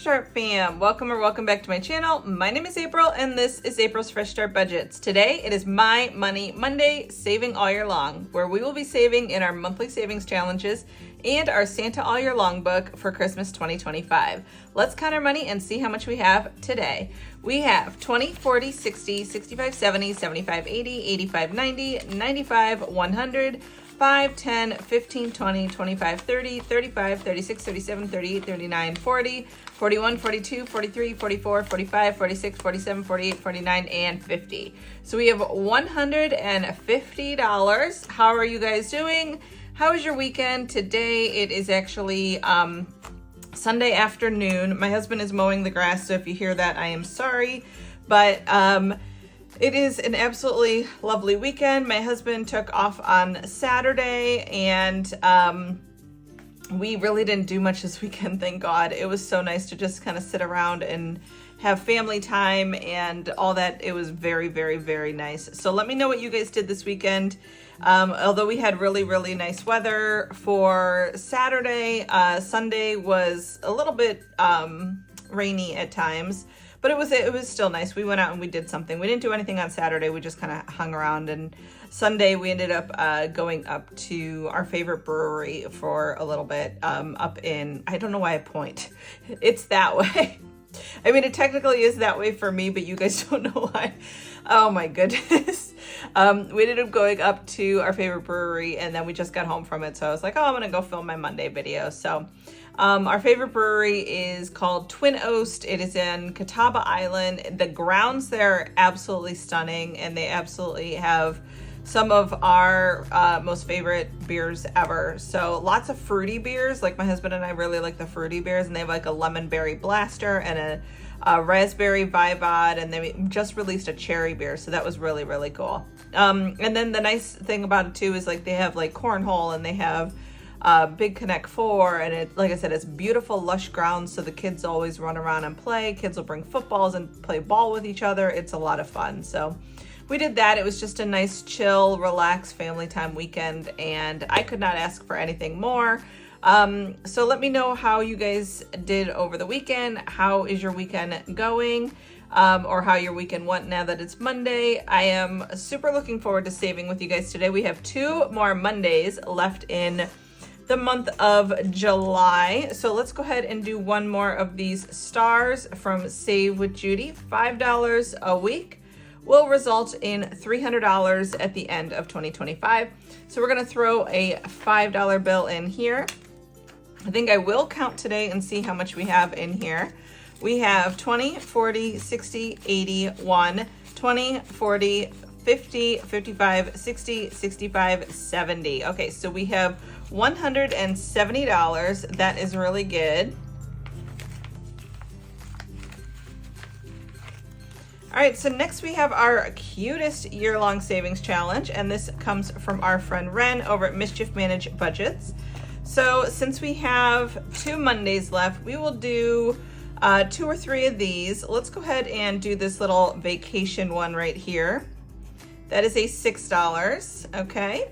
Start fam, welcome back to my channel. My name is April and this is April's Fresh Start Budgets. Today it is My Money Monday, saving all year long, where we will be saving in our monthly savings challenges and our Santa All Year Long book for Christmas 2025. Let's count our money and see how much we have today. We have 20, 40, 60, 65, 70, 75, 80, 85, 90, 95, 100, 5, 10, 15, 20, 25, 30, 35, 36, 37, 38, 39, 40, 41, 42, 43, 44, 45, 46, 47, 48, 49, and 50. So we have $150. How are you guys doing? How was your weekend? Today it is actually Sunday afternoon. My husband is mowing the grass, so if you hear that, I am sorry. But it is an absolutely lovely weekend. My husband took off on Saturday and we really didn't do much this weekend, thank God. It was so nice to just kind of sit around and have family time and all that. It was very, very, very nice. So let me know what you guys did this weekend. Although we had really, really nice weather for Saturday, Sunday was a little bit rainy at times. But it was still nice. We went out and we did something. We didn't do anything on Saturday. We just kind of hung around. And Sunday we ended up going up to our favorite brewery for a little bit up in, I don't know why I point. It's that way. I mean, it technically is that way for me, but you guys don't know why. Oh my goodness. We ended up going up to our favorite brewery and then we just got home from it. So I was like, oh, I'm going to go film my Monday video. So our favorite brewery is called Twin Oast. It is in Catawba Island. The grounds there are absolutely stunning and they absolutely have some of our most favorite beers ever. So lots of fruity beers. Like my husband and I really like the fruity beers, and they have like a lemon berry blaster and a raspberry vibod, and they just released a cherry beer. So that was really, really cool. And then the nice thing about it too is like they have like cornhole and they have Big Connect 4, and it, like I said, it's beautiful lush grounds, so the kids always run around and play. Kids will bring footballs and play ball with each other. It's a lot of fun. So we did that. It was just a nice, chill, relaxed family time weekend, and I could not ask for anything more. So let me know how you guys did over the weekend. How is your weekend going? Or how your weekend went now that it's Monday. I am super looking forward to saving with you guys today. We have 2 more Mondays left in the month of July. So let's go ahead and do one more of these stars from Save with Judy. $5 a week will result in $300 at the end of 2025. So we're gonna throw a $5 bill in here. I think I will count today and see how much we have in here. We have 20, 40, 60, 80, 1, 20, 40, 50, 55, 60, 65, 70. Okay, so we have $170. That is really good. All right, so next we have our cutest year-long savings challenge, and this comes from our friend Ren over at Mischief Manage Budgets. So since we have 2 Mondays left, we will do 2 or 3 of these. Let's go ahead and do this little vacation one right here. That is a $6, okay.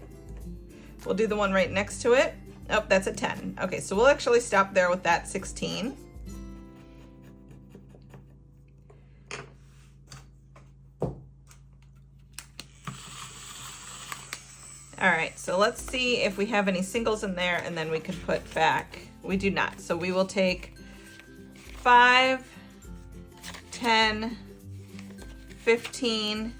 We'll do the one right next to it. Oh, that's a 10. Okay, so we'll actually stop there with that 16. All right, so let's see if we have any singles in there and then we can put back. We do not, so we will take 5, 10, 15,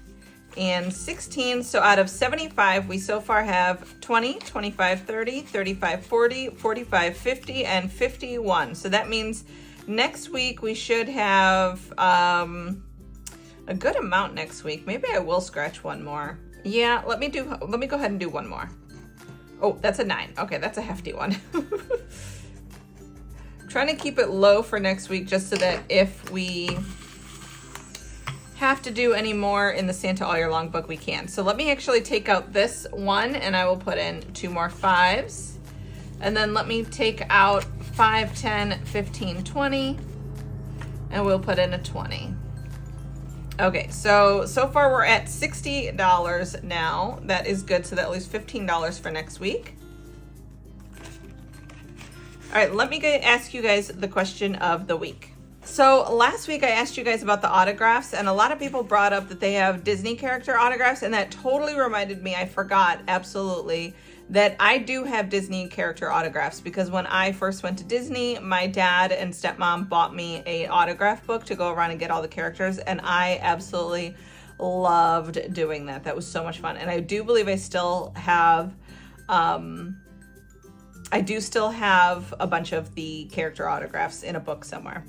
and 16. So out of 75, we so far have 20, 25, 30, 35, 40, 45, 50, and 51. So that means next week we should have a good amount next week. Maybe I will scratch one more. Yeah, let me go ahead and do one more. Oh, that's a 9. Okay, that's a hefty one. Trying to keep it low for next week just so that if we have to do any more in the Santa All Year Long book, we can. So let me actually take out this one and I will put in 2 more 5s. And then let me take out 5, 10, 15, 20, and we'll put in a 20. Okay, so far we're at $60 now. That is good, so that leaves $15 for next week. All right, let me ask you guys the question of the week. So last week I asked you guys about the autographs, and a lot of people brought up that they have Disney character autographs, and that totally reminded me, I forgot absolutely, that I do have Disney character autographs, because when I first went to Disney, my dad and stepmom bought me a autograph book to go around and get all the characters, and I absolutely loved doing that. That was so much fun. And I do believe I still have a bunch of the character autographs in a book somewhere.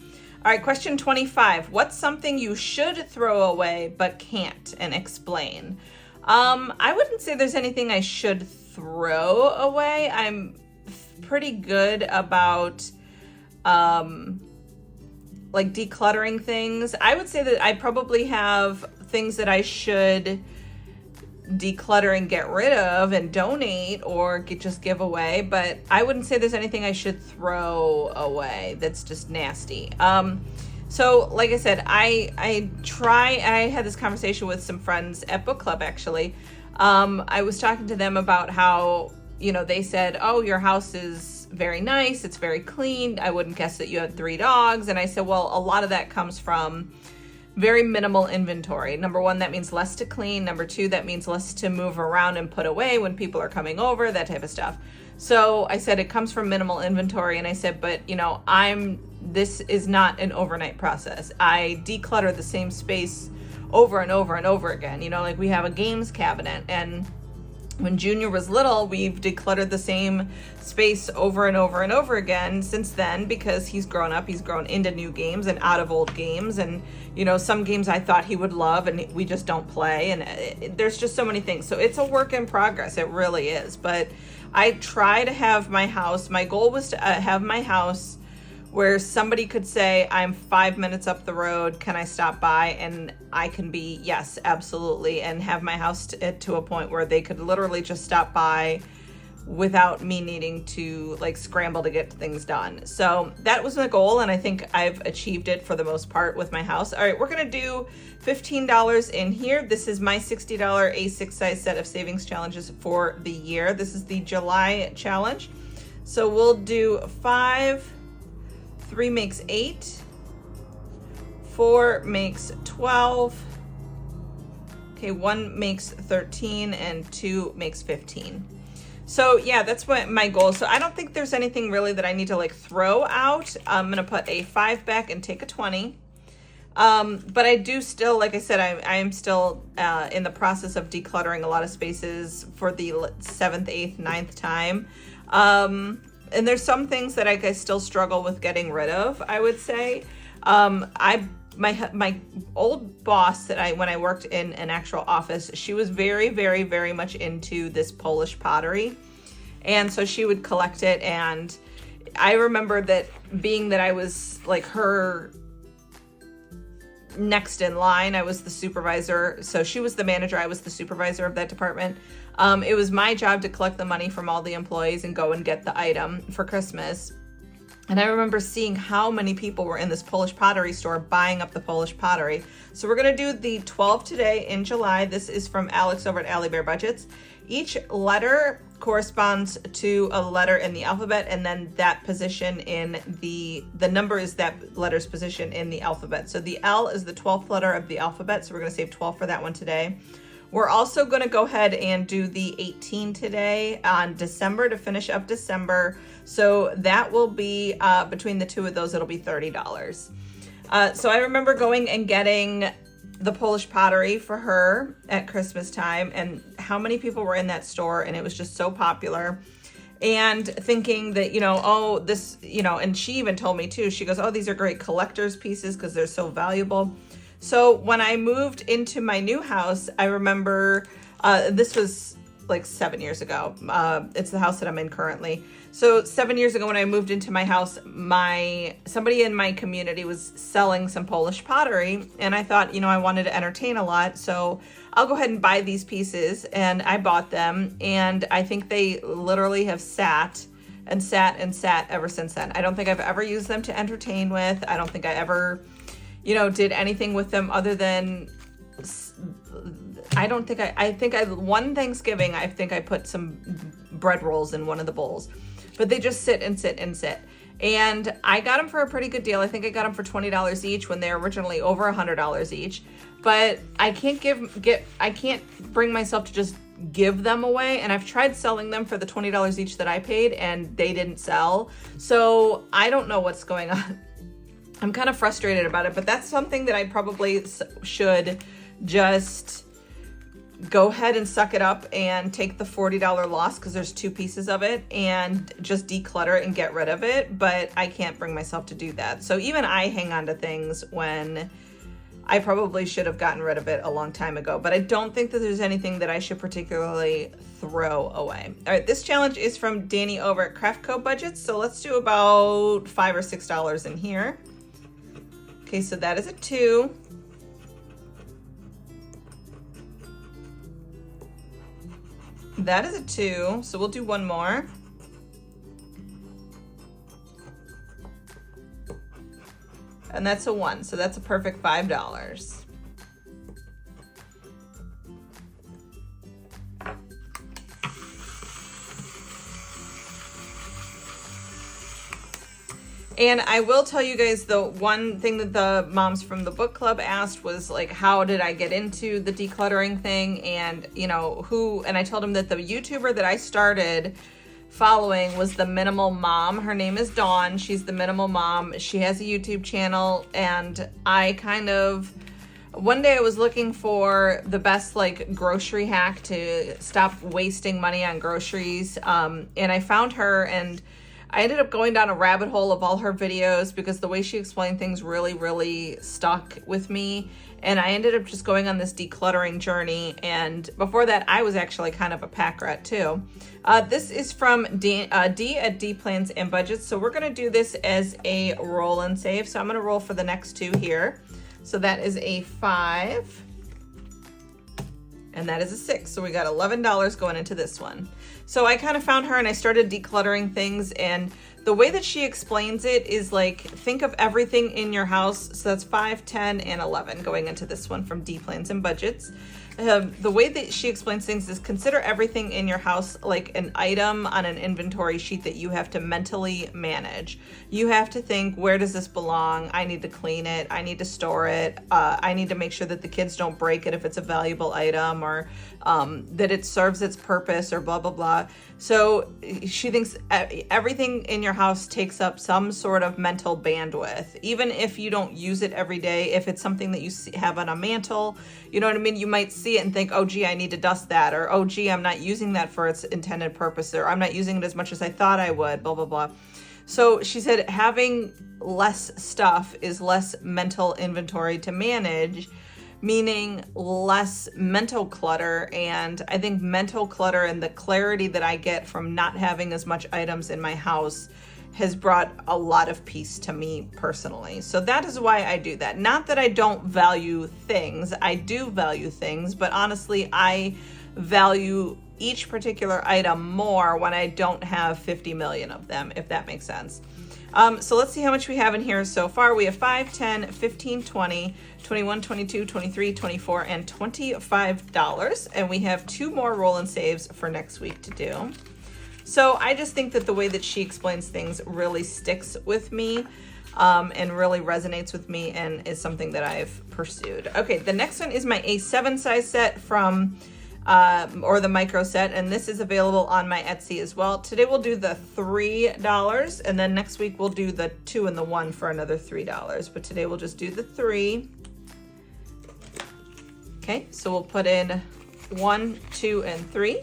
All right, question 25. What's something you should throw away but can't, and explain? I wouldn't say there's anything I should throw away. I'm pretty good about like decluttering things. I would say that I probably have things that I should declutter and get rid of and donate or just give away, but I wouldn't say there's anything I should throw away that's just nasty. So like I said, I had this conversation with some friends at book club actually. I was talking to them about how, they said, oh, your house is very nice, it's very clean, I wouldn't guess that you had 3 dogs. And I said, well, a lot of that comes from very minimal inventory. Number 1, that means less to clean. Number 2, that means less to move around and put away when people are coming over, that type of stuff. So I said it comes from minimal inventory, and I said, but this is not an overnight process. I declutter the same space over and over and over again. Like we have a games cabinet, and when Junior was little, we've decluttered the same space over and over and over again since then, because he's grown up, he's grown into new games and out of old games. And, some games I thought he would love and we just don't play. And there's just so many things. So it's a work in progress. It really is. But I try to have my house, my goal was to have my house where somebody could say, I'm 5 minutes up the road, can I stop by? And I can be, yes, absolutely, and have my house to a point where they could literally just stop by without me needing to scramble to get things done. So that was my goal, and I think I've achieved it for the most part with my house. All right, we're gonna do $15 in here. This is my $60 A6 size set of savings challenges for the year. This is the July challenge. So we'll do 5, 3 makes 8, 4 makes 12, okay, 1 makes 13, and 2 makes 15. So yeah, that's what my goal is. So I don't think there's anything really that I need to throw out. I'm gonna put a 5 back and take a 20. But I do still, like I said, I am still in the process of decluttering a lot of spaces for the 7th, 8th, 9th time. And there's some things that I still struggle with getting rid of, I would say. My old boss when I worked in an actual office, she was very, very, very much into this Polish pottery. And so she would collect it. And I remember that being that I was her next in line, I was the supervisor. So she was the manager, I was the supervisor of that department. It was my job to collect the money from all the employees and go and get the item for Christmas. And I remember seeing how many people were in this Polish pottery store buying up the Polish pottery. So we're gonna do the 12 today in July. This is from Alex over at Allie Bear Budgets. Each letter corresponds to a letter in the alphabet, and then that position in the number is that letter's position in the alphabet. So the L is the 12th letter of the alphabet, so we're gonna save 12 for that one today. We're also gonna go ahead and do the 18 today on December to finish up December. So that will be, between the two of those, it'll be $30. So I remember going and getting the Polish pottery for her at Christmas time, and how many people were in that store, and it was just so popular. And thinking that, this, and she even told me too, she goes, oh, these are great collector's pieces because they're so valuable. So when I moved into my new house, I remember, this was 7 years ago. It's the house that I'm in currently. So 7 years ago when I moved into my house, somebody in my community was selling some Polish pottery, and I thought, I wanted to entertain a lot, so I'll go ahead and buy these pieces. And I bought them, and I think they literally have sat and sat and sat ever since then. I don't think I've ever used them to entertain with. I don't think I ever, did anything with them other than, one Thanksgiving, I think I put some bread rolls in one of the bowls, but they just sit and sit and sit. And I got them for a pretty good deal. I think I got them for $20 each when they were originally over $100 each. But I can't bring myself to just give them away. And I've tried selling them for the $20 each that I paid, and they didn't sell. So I don't know what's going on. I'm kind of frustrated about it, but that's something that I probably should just go ahead and suck it up and take the $40 loss, because there's 2 pieces of it, and just declutter it and get rid of it. But I can't bring myself to do that. So even I hang on to things when I probably should have gotten rid of it a long time ago. But I don't think that there's anything that I should particularly throw away. All right, this challenge is from Danny over at Craft Co Budgets. So let's do about $5 or $6 in here. Okay, so that is a 2. That is a 2, so we'll do one more. And that's a 1, so that's a perfect $5. And I will tell you guys, the one thing that the moms from the book club asked was like, how did I get into the decluttering thing? And you know, and I told them that the YouTuber that I started following was the Minimal Mom. Her name is Dawn. She's the Minimal Mom. She has a YouTube channel, and one day I was looking for the best like grocery hack to stop wasting money on groceries. And I found her, and I ended up going down a rabbit hole of all her videos because the way she explained things really, really stuck with me. And I ended up just going on this decluttering journey. And before that, I was actually kind of a pack rat too. This is from D at D Plans and Budgets. So we're going to do this as a roll and save. So I'm going to roll for the next 2 here. So that is a 5. And that is a 6. So we got $11 going into this one. So I kind of found her and I started decluttering things, and the way that she explains it is like, think of everything in your house. So that's 5, 10, and 11 going into this one from D Plans and Budgets. The way that she explains things is, consider everything in your house like an item on an inventory sheet that you have to mentally manage. You have to think, where does this belong? I need to clean it. I need to store it. I need to make sure that the kids don't break it if it's a valuable item, or that it serves its purpose, or blah, blah, blah. So she thinks everything in your house takes up some sort of mental bandwidth. Even if you don't use it every day, if it's something that you have on a mantle, you know what I mean? You might see it and think, oh, gee, I need to dust that. Or, oh, gee, I'm not using that for its intended purpose. Or I'm not using it as much as I thought I would, blah, blah, blah. So she said having less stuff is less mental inventory to manage, meaning less mental clutter. And I think mental clutter and the clarity that I get from not having as much items in my house has brought a lot of peace to me personally. So that is why I do that. Not that I don't value things. I do value things, but honestly, I value each particular item more when I don't have 50 million of them, if that makes sense. So let's see how much we have in here so far. We have 5, 10, 15, 20, 21, 22, 23, 24, and $25. And we have 2 more roll and saves for next week to do. So I just think that the way that she explains things really sticks with me, and really resonates with me, and is something that I've pursued. Okay, the next one is my A7 size set from, or the micro set, and this is available on my Etsy as well. Today we'll do the $3, and then next week we'll do the 2 and the 1 for another $3. But today we'll just do the 3. Okay, so we'll put in 1, 2, and 3.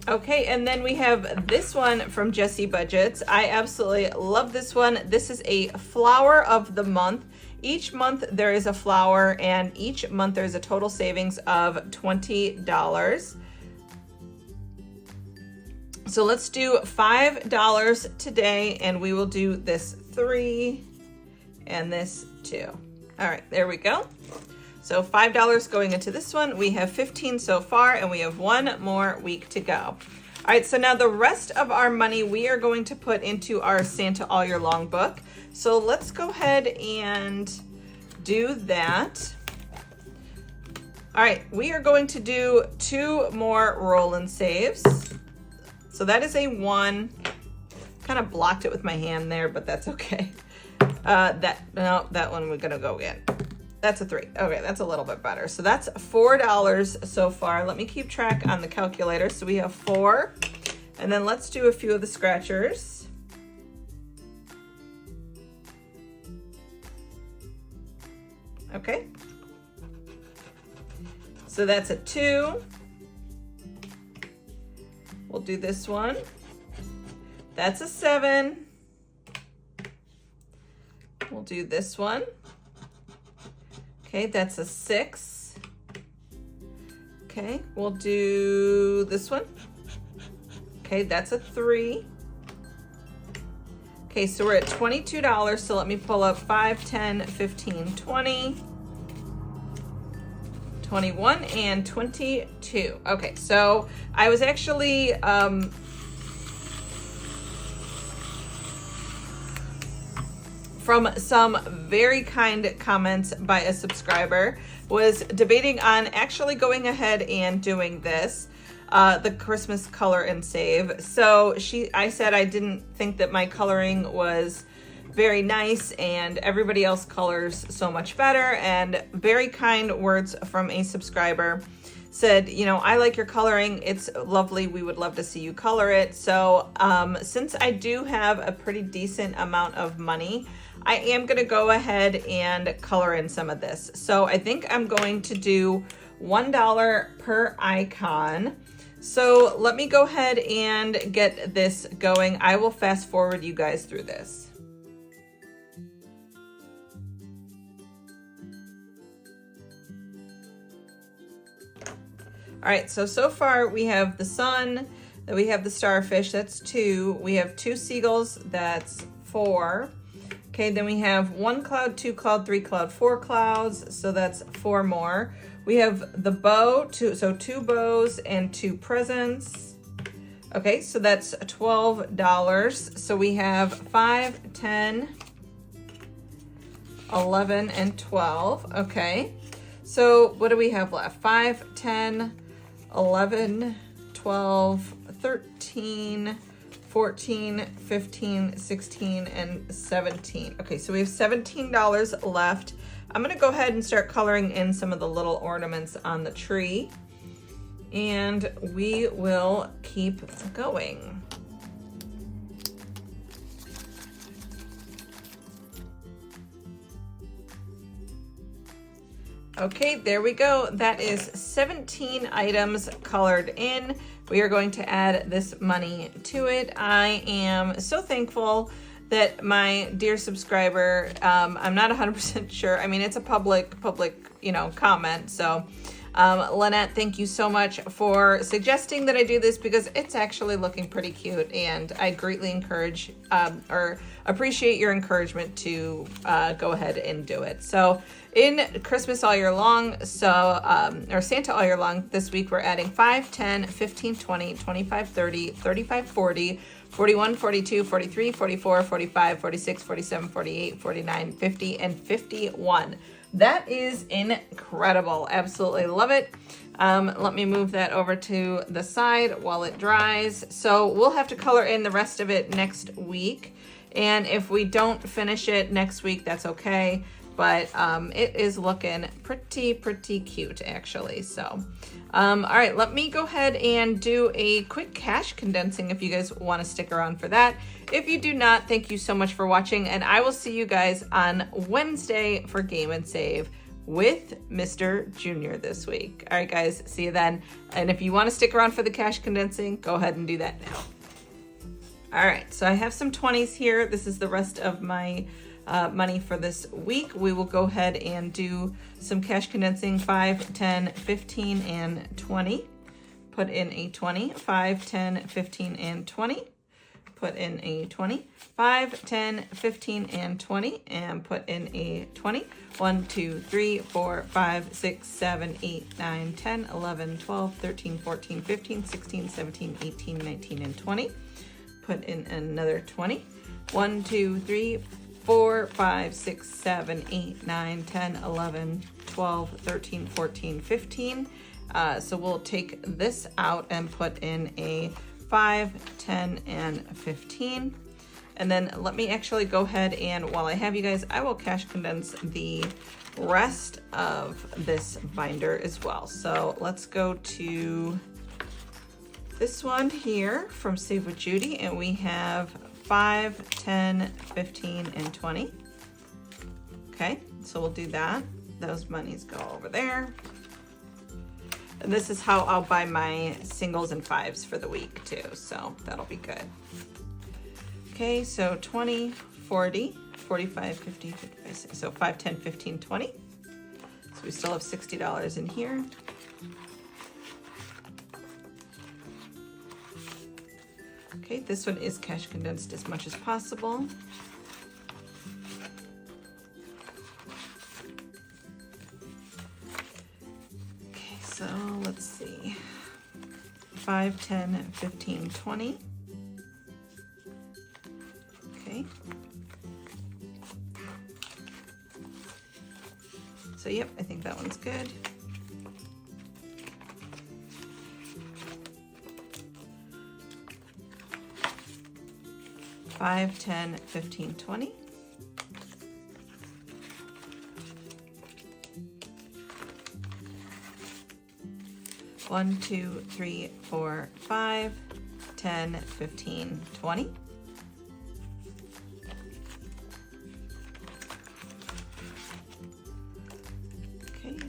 Okay, and then we have this one from Jessie Budgets. I absolutely love this one. This is a flower of the month. Each month there is a flower, and each month there's a total savings of $20. So let's do $5 today, and we will do this 3 and this 2. All right, there we go. So $5 going into this one. We have 15 so far, and we have 1 more week to go. All right, so now the rest of our money we are going to put into our Santa All Year Long book. So let's go ahead and do that. All right, we are going to do 2 more roll and saves. So that is a 1. Kind of blocked it with my hand there, but that's okay. That one we're gonna go again. That's a 3. Okay, that's a little bit better. So that's $4 so far. Let me keep track on the calculator. So we have 4, and then let's do a few of the scratchers. Okay. So that's a 2. We'll do this one. That's a 7. We'll do this one. Okay, that's a 6. Okay, we'll do this one. Okay, that's a 3. Okay, so we're at $22. So let me pull up 5, 10, 15, 20. 21 and 22. Okay, so I was actually from some very kind comments by a subscriber, was debating on actually going ahead and doing this, the Christmas color and save. So I said I didn't think that my coloring was very nice and everybody else colors so much better, and very kind words from a subscriber said, you know, I like your coloring, it's lovely, we would love to see you color it. So since I do have a pretty decent amount of money, I am going to go ahead and color in some of this. So I think I'm going to do $1 per icon. So let me go ahead and get this going. I will fast forward you guys through this. All right, so far we have the sun, then we have the starfish, that's 2. We have 2 seagulls, that's 4. Okay, then we have 1 cloud, 2 cloud, 3 cloud, 4 clouds, so that's 4 more. We have the bow, 2 bows and 2 presents. Okay, so that's $12. So we have 5, 10, 11, and 12. Okay, so what do we have left? 5, 10, 11, 12, 13, 14, 15, 16, and 17. Okay, so we have $17 left. I'm gonna go ahead and start coloring in some of the little ornaments on the tree, and we will keep going. Okay, there we go. That is 17 items colored in. We are going to add this money to it. I am so thankful that my dear subscriber, I'm not 100% sure. I mean, it's a public, you know, comment. So, Lynette, thank you so much for suggesting that I do this, because it's actually looking pretty cute, and I greatly encourage or appreciate your encouragement to go ahead and do it. So in Christmas all year long, or Santa all year long, this week we're adding 5, 10, 15, 20, 25, 30, 35, 40, 41, 42, 43, 44, 45, 46, 47, 48, 49, 50, and 51. That is incredible. Absolutely love it. Let me move that over to the side while it dries. So we'll have to color in the rest of it next week. And if we don't finish it next week, that's okay. But it is looking pretty cute, actually. So, all right, let me go ahead and do a quick cash condensing if you guys want to stick around for that. If you do not, thank you so much for watching, and I will see you guys on Wednesday for Game and Save with Mr. Junior this week. All right, guys, see you then. And if you want to stick around for the cash condensing, go ahead and do that now. All right, so I have some 20s here. This is the rest of my money for this week. We will go ahead and do some cash condensing. 5, 10, 15, and 20. Put in a 20. 5, 10, 15, and 20. Put in a 20. 5, 10, 15, and 20. And put in a 20. 1, 2, 3, 4, 5, 6, 7, 8, 9, 10, 11, 12, 13, 14, 15, 16, 17, 18, 19, and 20. Put in another 20. 1, 2, 3, 4, 5, 6, 7, 8, 9, 10, 11, 12, 13, 14, 15. So we'll take this out and put in a 5, 10, and 15. And then let me actually go ahead and, while I have you guys, I will cash condense the rest of this binder as well. So let's go to this one here from Save with Judy, and we have 5, 10, 15, and 20. Okay, so we'll do that. Those monies go over there. And this is how I'll buy my singles and fives for the week too, so that'll be good. Okay, so 20, 40, 45, 50, 55, 60. So 5, 10, 15, 20. So we still have $60 in here. Okay, this one is cash condensed as much as possible. Okay, so let's see. 5, 10, 15, 20. Okay. So yep, I think that one's good. Five, 10, 15, 20. One, 2, 3, 4, 5, 10, 15, 20.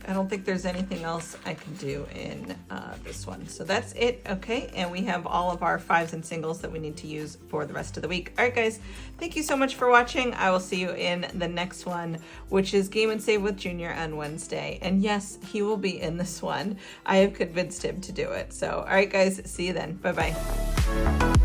I don't think there's anything else I can do in this one. So that's it, okay? And we have all of our fives and singles that we need to use for the rest of the week. All right, guys, thank you so much for watching. I will see you in the next one, which is Game and Save with Junior on Wednesday. And yes, he will be in this one. I have convinced him to do it. So, all right, guys, see you then. Bye-bye.